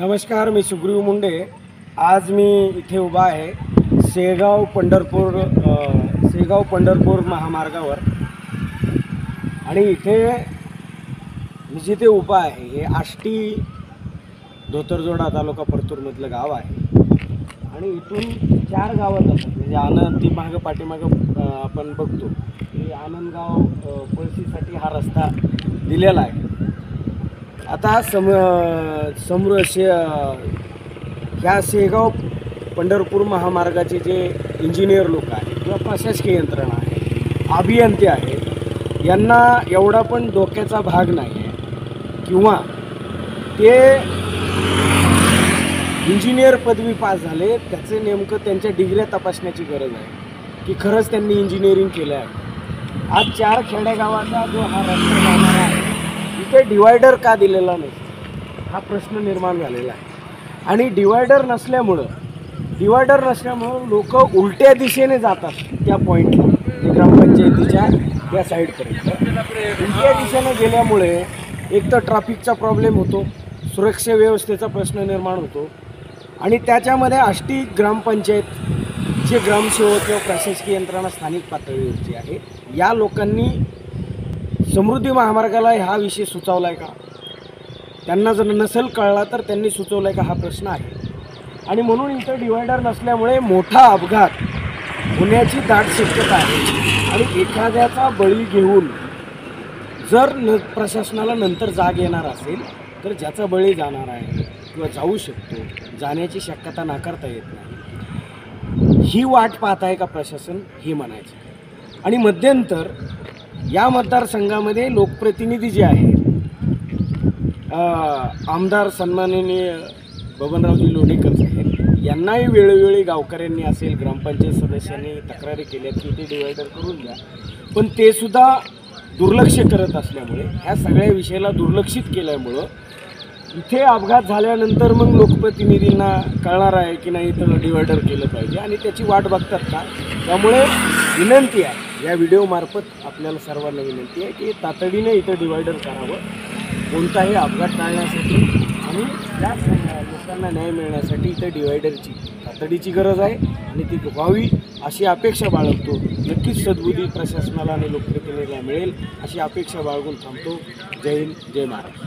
नमस्कार, मी सुग्रीव मुंडे। आज मी इथे उभा आहे सेगाव पंढरपूर महामार्गावर आणि इथे मी जिथे उभा आहे हे आष्टी धोतरजोडा तालुका परतूरमधलं गाव आहे आणि इथून 4 गावं जातात। म्हणजे आनंद ती पाठीमागं आपण बघतो की आनंदगाव पळशीसाठी हा रस्ता दिलेला आहे। आता ह्या सेगाव पंढरपूर महामार्गाचे जे इंजिनियर लोक आहेत किंवा प्रशासकीय यंत्रणा आहे, अभियंते आहेत, यांना एवढा पण डोक्याचा भाग नाही आहे किंवा ते इंजिनियर पदवी पास झाले त्याचे नेमकं त्यांच्या डिग्र्या तपासण्याची गरज आहे की खरंच त्यांनी इंजिनिअरिंग केलं आहे। आज 4 खेडेगावाचा जो हा रस्ता जाणार आहे इथे डिवायडर का दिलेला नाही हा प्रश्न निर्माण झालेला आहे। आणि डिवायडर नसल्यामुळं लोक उलट्या दिशेने जातात त्या पॉईंटला, ग्रामपंचायतीच्या त्या साईडपर्यंत उलट्या दिशेने गेल्यामुळे एक तर ट्रॅफिकचा प्रॉब्लेम होतो, सुरक्षा व्यवस्थेचा प्रश्न निर्माण होतो आणि त्याच्यामध्ये आष्टी ग्रामपंचायत जे ग्रामसेवक किंवा प्रशासकीय यंत्रणा स्थानिक पातळीवरची आहे या लोकांनी समृद्धी महामार्गाला हा विषय सुचवला आहे का, त्यांना जर नसेल कळला तर त्यांनी सुचवला आहे का हा प्रश्न आहे। आणि म्हणून इथं डिवायडर नसल्यामुळे मोठा अपघात होण्याची दाट शक्यता आहे आणि एखाद्याचा बळी घेऊन जर प्रशासनाला नंतर जाग येणार असेल तर ज्याचा बळी जाणार आहे किंवा जाऊ शकतो, जाण्याची शक्यता नाकारता येत नाही, ही वाट पाहत आहे का प्रशासन हे म्हणायचं। आणि मध्यंतर या मतदारसंघामध्ये लोकप्रतिनिधी जे आहेत आमदार सन्माननीय बबनरावजी लोणीकर साहेब यांनाही वेळोवेळी गावकऱ्यांनी असेल ग्रामपंचायत सदस्यांनी तक्रारी केल्या की ते डिवायडर करून द्या, पण ते सुद्धा दुर्लक्ष करत असल्यामुळे ह्या सगळ्या विषयाला दुर्लक्षित केल्यामुळं इथे अपघात झाल्यानंतर मग लोकप्रतिनिधींना कळणार आहे की नाही तर डिवायडर केलं पाहिजे आणि त्याची वाट बघतात का। त्यामुळे विनंती आहे, या व्हिडिओमार्फत आपल्याला सर्वांना विनंती आहे की तातडीने इथं डिवायडर करावं, कोणताही अपघात टाळण्यासाठी आणि त्या लोकांना न्याय मिळण्यासाठी इथं डिवायडरची तातडीची गरज आहे आणि ती व्हावी अशी अपेक्षा बाळगतो। नक्कीच सद्बुद्धी प्रशासनाला आणि लोकप्रतिनिधीला मिळेल अशी अपेक्षा बाळगून थांबतो। जय हिंद, जय महाराष्ट्र।